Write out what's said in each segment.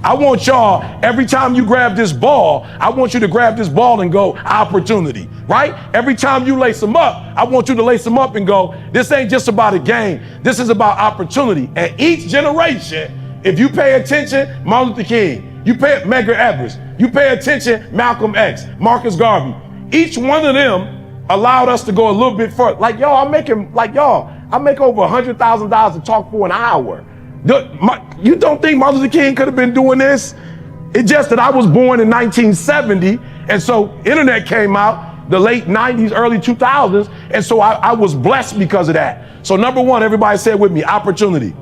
I want y'all, every time you grab this ball, I want you to grab this ball and go, opportunity, right? Every time you lace them up, I want you to lace them up and go, this ain't just about a game. This is about opportunity. And each generation, if you pay attention, Martin Luther King, you pay Medgar Evers, you pay attention, Malcolm X, Marcus Garvey, each one of them allowed us to go a little bit further. Like I make over $100,000 to talk for an hour. You don't think Martin Luther King could have been doing this? It's just that I was born in 1970, and so internet came out the late 90s, early 2000s, and so I was blessed because of that. So number one, everybody say it with me, opportunity.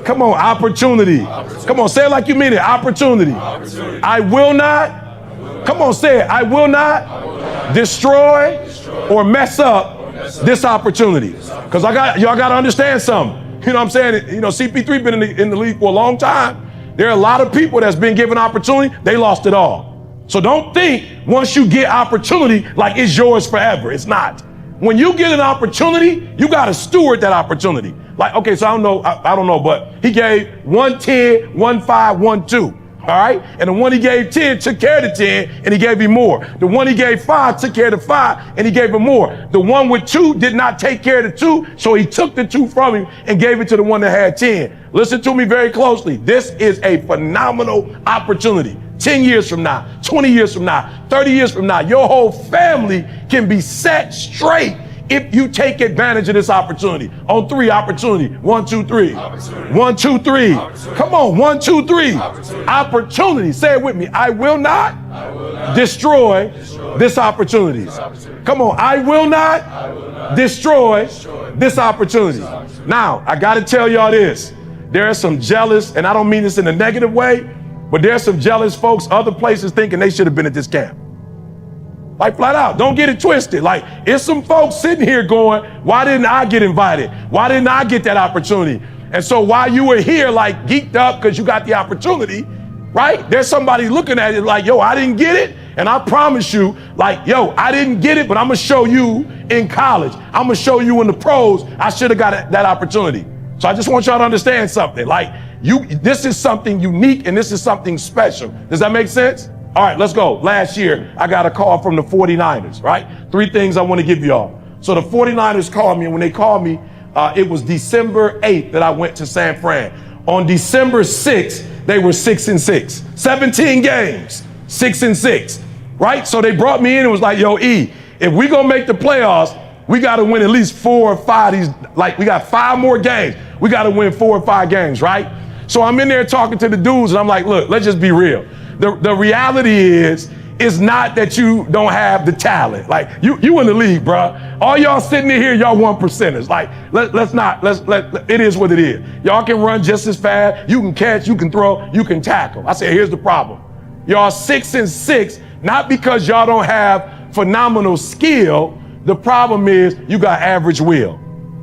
Come on, opportunity. Come on, say it like you mean it, opportunity. I will not, come on, say it, I will not destroy or mess up this opportunity. Because y'all got to understand something. You know what I'm saying? You know, CP3 been in the league for a long time. There are a lot of people that's been given opportunity, they lost it all. So don't think once you get opportunity, like it's yours forever. It's not. When you get an opportunity, you got to steward that opportunity. Like, okay, so I don't know, but he gave 110, 15, 12. All right. And the one he gave 10 took care of the 10 and he gave him more. The one he gave 5 took care of the 5 and he gave him more. The one with 2 did not take care of the 2. So he took the 2 from him and gave it to the one that had 10. Listen to me very closely. This is a phenomenal opportunity. 10 years from now, 20 years from now, 30 years from now, your whole family can be set straight if you take advantage of this opportunity. On 3, opportunity. 1, 2, 3. 1, 2, 3. Come on, 1, 2, 3. Opportunity. Say it with me. I will not destroy this opportunity. Come on, I will not destroy this opportunity. Now, I got to tell y'all this. There are some jealous, and I don't mean this in a negative way, but there's some jealous folks other places thinking they should have been at this camp. Like flat out, don't get it twisted. Like it's some folks sitting here going, why didn't I get invited? Why didn't I get that opportunity? And so while you were here like geeked up because you got the opportunity, right? There's somebody looking at it like, yo, I didn't get it. And I promise you, like, yo, I didn't get it, but I'm gonna show you in college. I'm gonna show you in the pros, I should have got that opportunity. So I just want y'all to understand something. Like this is something unique and this is something special. Does that make sense? All right, let's go. Last year, I got a call from the 49ers, right? 3 things I want to give y'all. So the 49ers called me, and when they called me, it was December 8th that I went to San Fran. On December 6th, they were 6-6. 17 games, 6-6, right? So they brought me in and was like, yo, E, if we gonna make the playoffs, we got to win at least 4 or 5 these, like we got 5 more games. We got to win 4 or 5 games, right? So I'm in there talking to the dudes, and I'm like, look, let's just be real. The reality is, it's not that you don't have the talent. Like you in the league, bro. All y'all sitting in here, y'all 1%ers. Like it is what it is. Y'all can run just as fast. You can catch, you can throw, you can tackle. I say, here's the problem. Y'all 6-6, not because y'all don't have phenomenal skill. The problem is you got average will,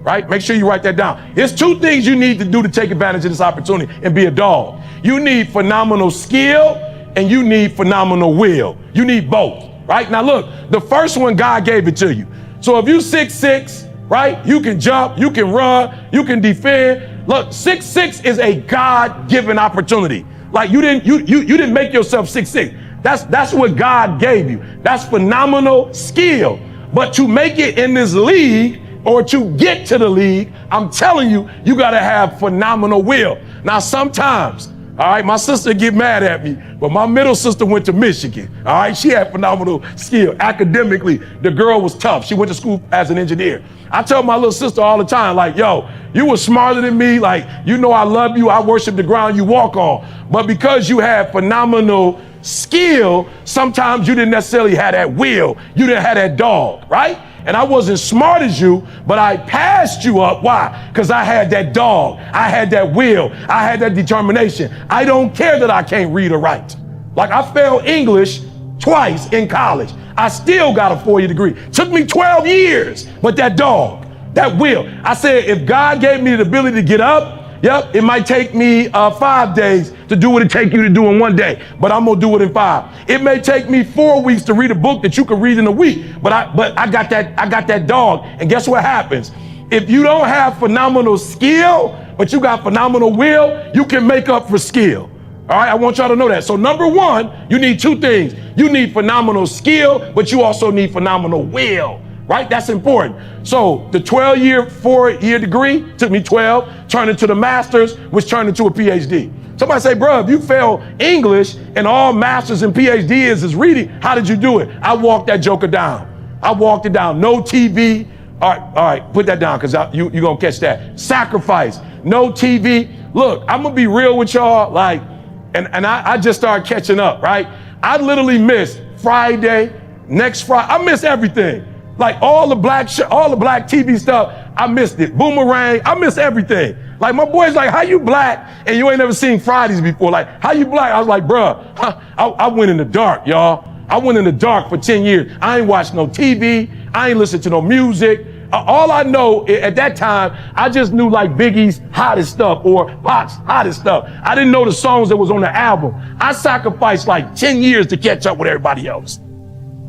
right? Make sure you write that down. There's 2 things you need to do to take advantage of this opportunity and be a dog. You need phenomenal skill and you need phenomenal will. You need both, right? Now look, the first one, God gave it to you. So if you 6'6", right? You can jump, you can run, you can defend. Look, 6'6" is a God-given opportunity. Like you didn't make yourself 6'6". That's what God gave you. That's phenomenal skill. But to make it in this league or to get to the league, I'm telling you, you gotta have phenomenal will. Now sometimes, all right, my sister get mad at me, but my middle sister went to Michigan. All right, she had phenomenal skill. Academically, the girl was tough. She went to school as an engineer. I tell my little sister all the time, like, yo, you were smarter than me. Like, you know I love you. I worship the ground you walk on. But because you had phenomenal skill, sometimes you didn't necessarily have that will. You didn't have that dog, right? And I wasn't smart as you, but I passed you up. Why? Because I had that dog. I had that will. I had that determination. I don't care that I can't read or write. Like I failed English twice in college. I still got a 4-year degree. Took me 12 years, but that dog, that will. I said, if God gave me the ability to get up, yep, it might take me 5 days to do what it take you to do in 1 day, but I'm gonna do it in 5. It may take me 4 weeks to read a book that you could read in a week, but I got that dog. And guess what happens? If you don't have phenomenal skill, but you got phenomenal will, you can make up for skill. All right, I want y'all to know that. So number one, you need two things. You need phenomenal skill, but you also need phenomenal will, right? That's important. So the 12-year, 4-year degree took me 12, turned into the master's, which turned into a PhD. Somebody say, bro, if you fail English and all master's and PhD is reading, how did you do it? I walked that joker down. I walked it down. No TV. All right, put that down because you're going to catch that. Sacrifice. No TV. Look, I'm going to be real with y'all. Like, and I just started catching up, right? I literally missed Friday, next Friday. I missed everything. Like all the black TV stuff, I missed it. Boomerang, I missed everything. Like my boy's like, how you black and you ain't never seen Fridays before? Like, how you black? I was like, bruh, I went in the dark, y'all. I went in the dark for 10 years. I ain't watched no TV. I ain't listened to no music. All I know at that time, I just knew like Biggie's hottest stuff or Pac's hottest stuff. I didn't know the songs that was on the album. I sacrificed like 10 years to catch up with everybody else.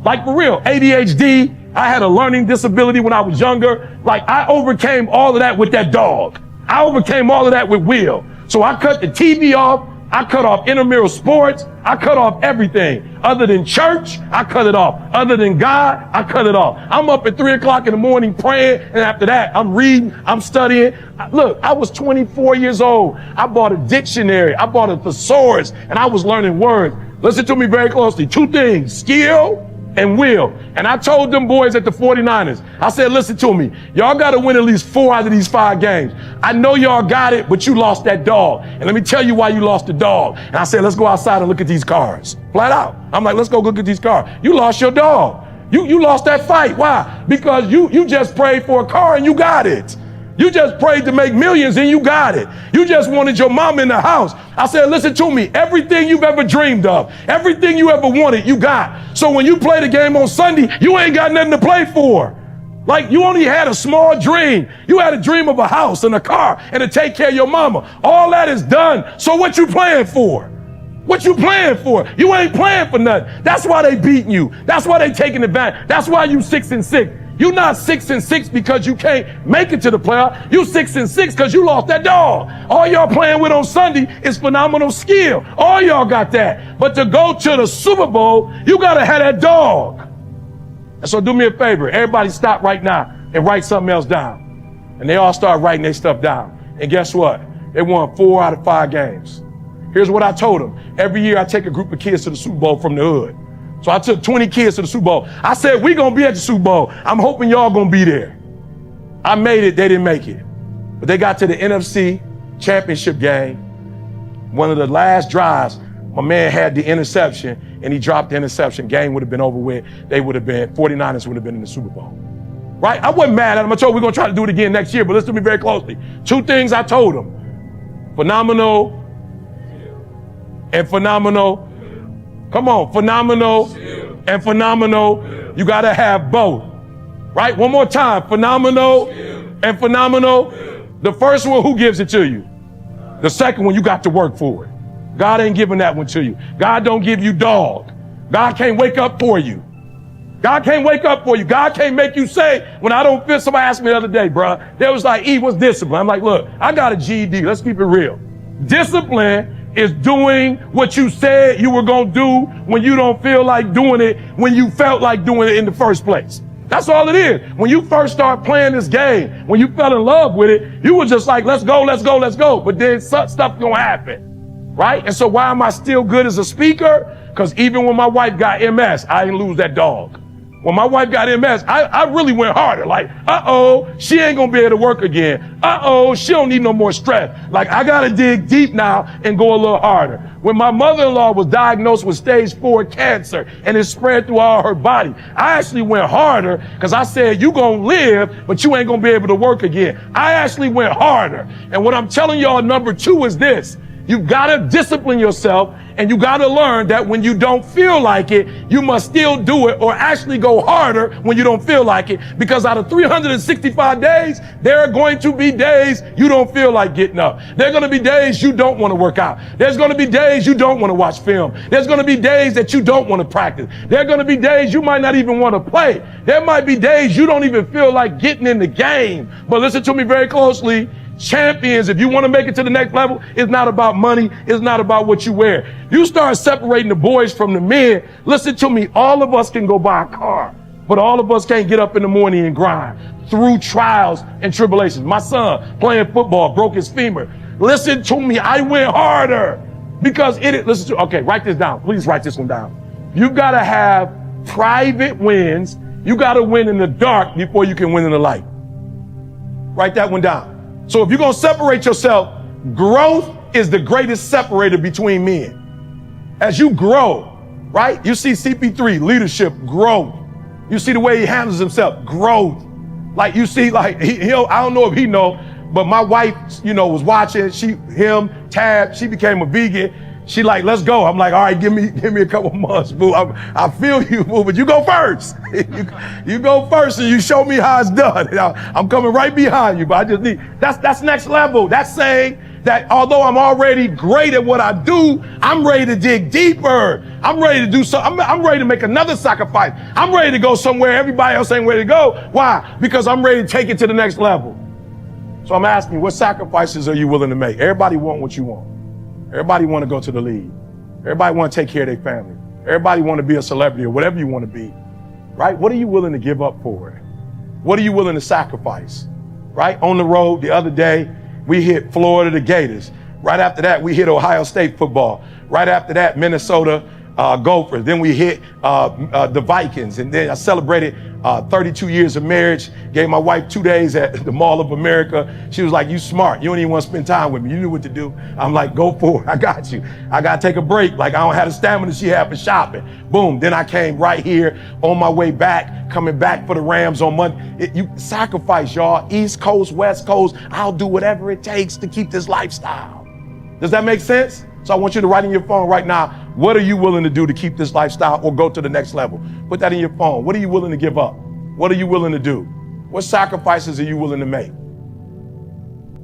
Like for real, ADHD, I had a learning disability when I was younger. Like I overcame all of that with that dog. I overcame all of that with will. So I cut the TV off. I cut off intramural sports. I cut off everything. Other than church, I cut it off. Other than God, I cut it off. I'm up at 3 o'clock in the morning praying, and after that, I'm reading, I'm studying. Look, I was 24 years old. I bought a dictionary. I bought a thesaurus, and I was learning words. Listen to me very closely. Two things, skill and will. And I told them boys at the 49ers, I said, listen to me. Y'all got to win at least 4 out of these 5 games. I know y'all got it, but you lost that dog. And let me tell you why you lost the dog. And I said, let's go outside and look at these cards. Flat out. I'm like, let's go look at these cards. You lost your dog. You lost that fight. Why? Because you just prayed for a car and you got it. You just prayed to make millions and you got it. You just wanted your mom in the house. I said, listen to me. Everything you've ever dreamed of, everything you ever wanted, you got. So when you play the game on Sunday, you ain't got nothing to play for. Like you only had a small dream. You had a dream of a house and a car and to take care of your mama. All that is done. So what you playing for? What you playing for? You ain't playing for nothing. That's why they beating you. That's why they taking advantage. That's why you 6-6. You're not 6-6 because you can't make it to the playoff. You 6-6 because you lost that dog. All y'all playing with on Sunday is phenomenal skill. All y'all got that. But to go to the Super Bowl, you got to have that dog. And so do me a favor. Everybody stop right now and write something else down. And they all start writing their stuff down. And guess what? They won 4 out of 5 games. Here's what I told them. Every year I take a group of kids to the Super Bowl from the hood. So I took 20 kids to the Super Bowl. I said, we gonna be at the Super Bowl. I'm hoping y'all gonna be there. I made it, they didn't make it. But they got to the NFC championship game. One of the last drives, my man had the interception and he dropped the interception. Game would have been over with. 49ers would have been in the Super Bowl. Right? I wasn't mad at him. I told him we're gonna try to do it again next year, but listen to me very closely. 2 things I told him. Phenomenal and phenomenal. Come on, phenomenal and phenomenal. You got to have both, right? One more time, phenomenal and phenomenal. The first one, who gives it to you? The second one, you got to work for it. God ain't giving that one to you. God don't give you dog. God can't wake up for you. God can't wake up for you. God can't make you say, when I don't feel, somebody asked me the other day, bro, they was like, what's discipline? I'm like, look, I got a GED. Let's keep it real. Discipline is doing what you said you were going to do when you don't feel like doing it, when you felt like doing it in the first place. That's all it is. When you first start playing this game, when you fell in love with it, you were just like, let's go, let's go, let's go. But then stuff going to happen, right? And so why am I still good as a speaker? Because even when my wife got MS, I didn't lose that dog. When my wife got MS, I really went harder. Like, she ain't gonna be able to work again. She don't need no more stress. Like, I gotta dig deep now and go a little harder. When my mother-in-law was diagnosed with stage 4 cancer and it spread through all her body, I actually went harder because I said, you gonna live, but you ain't gonna be able to work again. I actually went harder. And what I'm telling y'all, number 2 is this. You gotta discipline yourself, and you gotta learn that when you don't feel like it, you must still do it or actually go harder when you don't feel like it. Because out of 365 days, there are going to be days you don't feel like getting up. There are gonna be days you don't wanna work out. There's gonna be days you don't wanna watch film. There's gonna be days that you don't wanna practice. There are gonna be days you might not even wanna play. There might be days you don't even feel like getting in the game. But listen to me very closely. Champions, if you want to make it to the next level, it's not about money. It's not about what you wear. You start separating the boys from the men. Listen to me. All of us can go buy a car, but all of us can't get up in the morning and grind through trials and tribulations. My son playing football broke his femur. Listen to me. I went harder because okay, write this down. Please write this one down. You got to have private wins. You got to win in the dark before you can win in the light. Write that one down. So if you're going to separate yourself, growth is the greatest separator between men. As you grow, right? You see CP3, leadership, growth. You see the way he handles himself, growth. Like you see, like I don't know if he know, but my wife, was watching. Tab, she became a vegan. She like, let's go. I'm like, all right, give me a couple months, boo. I feel you, boo, but you go first. you go first and you show me how it's done. I'm coming right behind you, but I just need, that's next level. That's saying that although I'm already great at what I do, I'm ready to dig deeper. I'm ready to do something. I'm ready to make another sacrifice. I'm ready to go somewhere everybody else ain't ready to go. Why? Because I'm ready to take it to the next level. So I'm asking you, what sacrifices are you willing to make? Everybody want what you want. Everybody want to go to the league. Everybody want to take care of their family. Everybody want to be a celebrity or whatever you want to be, right? What are you willing to give up for it? What are you willing to sacrifice, right? On the road the other day, we hit Florida, the Gators. Right after that, we hit Ohio State football. Right after that, Minnesota Gophers. Then we hit the Vikings. And then I celebrated 32 years of marriage. Gave my wife 2 days at the Mall of America. She was like, you smart. You don't even want to spend time with me. You knew what to do. I'm like, go for it. I got you. I got to take a break. Like, I don't have the stamina she had for shopping. Boom. Then I came right here on my way back, coming back for the Rams on Monday. You sacrifice, y'all. East Coast, West Coast. I'll do whatever it takes to keep this lifestyle. Does that make sense? So I want you to write in your phone right now, what are you willing to do to keep this lifestyle or go to the next level? Put that in your phone. What are you willing to give up? What are you willing to do? What sacrifices are you willing to make?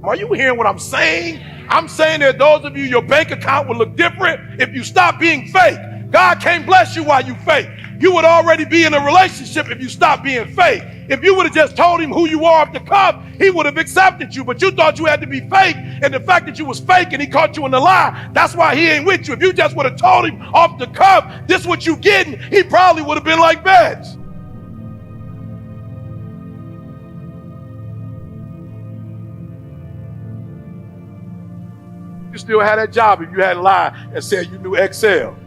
Are you hearing what I'm saying? I'm saying that those of you, your bank account will look different if you stop being fake. God can't bless you while you fake. You would already be in a relationship if you stop being fake. If you would have just told him who you are off the cuff, he would have accepted you. But you thought you had to be fake, and the fact that you was fake and he caught you in the lie, that's why he ain't with you. If you just would have told him off the cuff, this is what you getting, he probably would have been like that. You still had that job if you hadn't lied and said you knew Excel.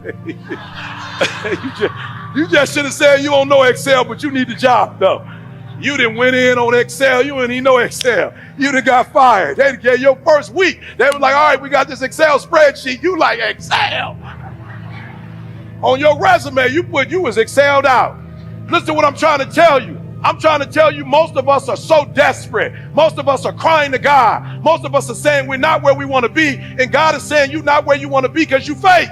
You just should have said you don't know Excel, but you need the job though. You didn't went in on Excel. You didn't even know Excel. You done got fired. They gave your first week. They were like, all right, we got this Excel spreadsheet. You like Excel. On your resume, you put you was Excel'd out. Listen to what I'm trying to tell you. I'm trying to tell you, most of us are so desperate. Most of us are crying to God. Most of us are saying we're not where we want to be. And God is saying you're not where you want to be because you fake.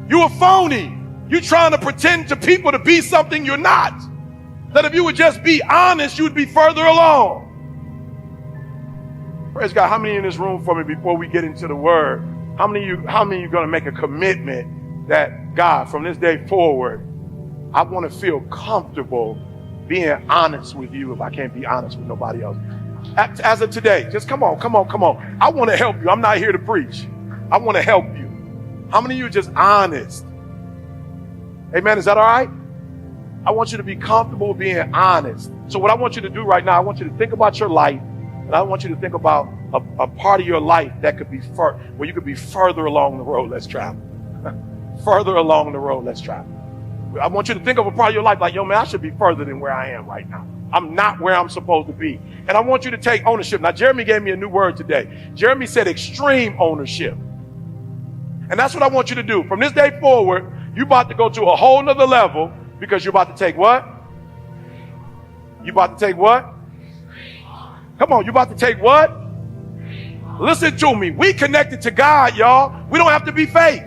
You a phony. You're trying to pretend to people to be something you're not. That if you would just be honest, you would be further along. Praise God. How many in this room for me before we get into the word? How many of you going to make a commitment that God, from this day forward, I want to feel comfortable being honest with you if I can't be honest with nobody else. As of today, just come on. I want to help you. I'm not here to preach. I want to help you. How many of you are just honest? Amen. Is that all right? I want you to be comfortable being honest. So what I want you to do right now, I want you to think about your life, and I want you to think about a part of your life that could be where you could be further along the road less traveled. Further along the road less traveled. I want you to think of a part of your life like, yo, man, I should be further than where I am right now. I'm not where I'm supposed to be. And I want you to take ownership. Now, Jeremy gave me a new word today. Jeremy said extreme ownership. And that's what I want you to do. From this day forward, you're about to go to a whole nother level because you're about to take what? You about to take what? Come on, you about to take what? Listen to me. We connected to God, y'all. We don't have to be fake.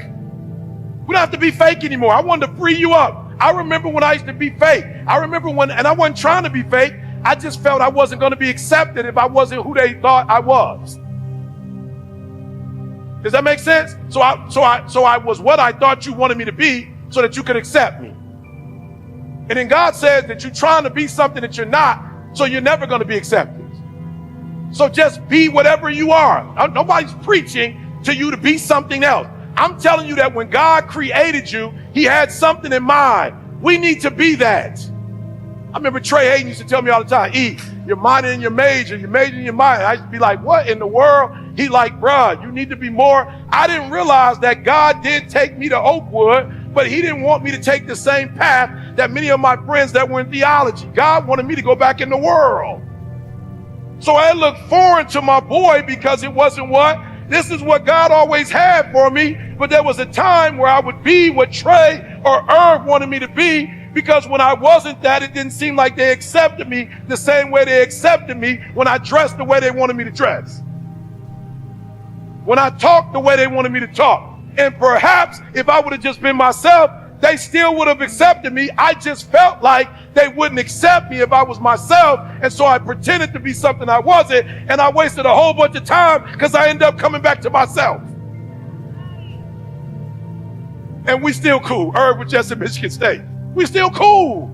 We don't have to be fake anymore. I wanted to free you up. I remember when I used to be fake. I remember when, and I wasn't trying to be fake. I just felt I wasn't going to be accepted if I wasn't who they thought I was. Does that make sense? So I was what I thought you wanted me to be so that you could accept me. And then God says that you're trying to be something that you're not, so you're never going to be accepted. So just be whatever you are. Nobody's preaching to you to be something else. I'm telling you that when God created you, he had something in mind. We need to be that. I remember Trey Hayden used to tell me all the time, you're minor in your major, you're majoring in your minor. I used to be like, what in the world? He like, bruh, you need to be more. I didn't realize that God did take me to Oakwood, but he didn't want me to take the same path that many of my friends that were in theology. God wanted me to go back in the world. So I looked forward to my boy because it wasn't this is what God always had for me. But there was a time where I would be what Trey or Irv wanted me to be, because when I wasn't that, it didn't seem like they accepted me the same way they accepted me when I dressed the way they wanted me to dress, when I talked the way they wanted me to talk. And perhaps if I would have just been myself, they still would have accepted me. I just felt like they wouldn't accept me if I was myself. And so I pretended to be something I wasn't. And I wasted a whole bunch of time because I ended up coming back to myself. And we still cool. Irv was just at Michigan State. We still cool.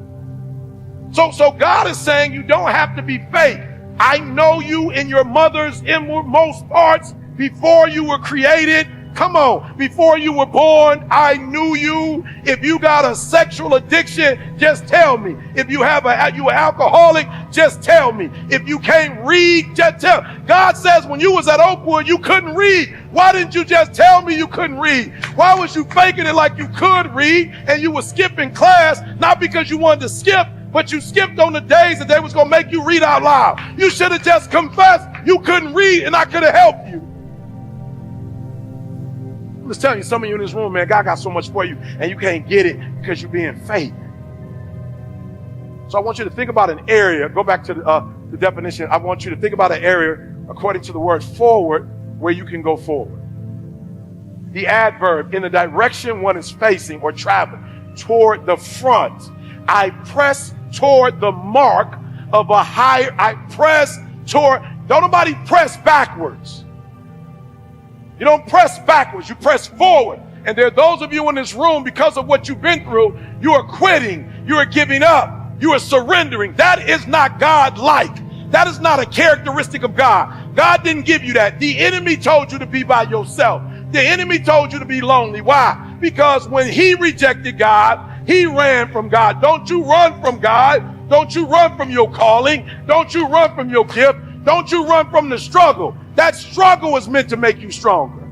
So God is saying you don't have to be fake. I know you in your mother's innermost parts before you were created. Come on, before you were born, I knew you. If you got a sexual addiction, just tell me. If you have you an alcoholic, just tell me. If you can't read, just tell. God says when you was at Oakwood, you couldn't read. Why didn't you just tell me you couldn't read? Why was you faking it like you could read and you were skipping class, not because you wanted to skip, but you skipped on the days that they was going to make you read out loud. You should have just confessed you couldn't read and I could have helped you. I'm just telling you, some of you in this room, man, God got so much for you and you can't get it because you're being fake. So I want you to think about an area. Go back to the definition. I want you to think about an area according to the word forward where you can go forward. The adverb, in the direction one is facing or traveling toward the front. I press toward the mark of a higher. I press toward. Don't nobody press backwards. You don't press backwards, you press forward. And there are those of you in this room, because of what you've been through, you are quitting, you are giving up, you are surrendering. That is not God-like. That is not a characteristic of God. God didn't give you that. The enemy told you to be by yourself. The enemy told you to be lonely. Why? Because when he rejected God, he ran from God. Don't you run from God. Don't you run from your calling. Don't you run from your gift. Don't you run from the struggle. That struggle is meant to make you stronger.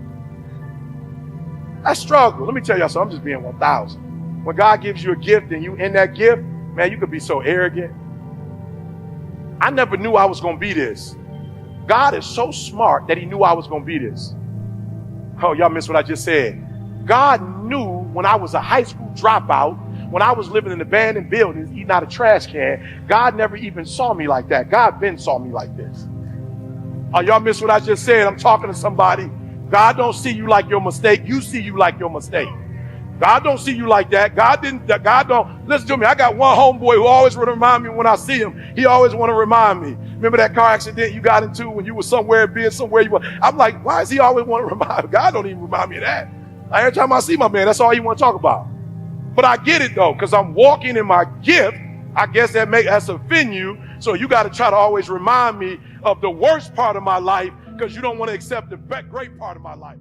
That struggle, let me tell y'all something, I'm just being 1,000. When God gives you a gift and you in that gift, man, you could be so arrogant. I never knew I was going to be this. God is so smart that he knew I was going to be this. Oh, y'all missed what I just said. God knew when I was a high school dropout, when I was living in abandoned buildings, eating out of trash can, God never even saw me like that. God been saw me like this. Oh, y'all missed what I just said. I'm talking to somebody. God don't see you like your mistake. You see you like your mistake. God don't see you like that. God don't, listen to me. I got one homeboy who always want to remind me when I see him. He always want to remind me. Remember that car accident you got into when you were somewhere, being somewhere you were? I'm like, why does he always want to remind me? God don't even remind me of that. Every time I see my man, that's all he want to talk about. But I get it though, because I'm walking in my gift. I guess that's offend you. So you got to try to always remind me of the worst part of my life, because you don't want to accept the great part of my life.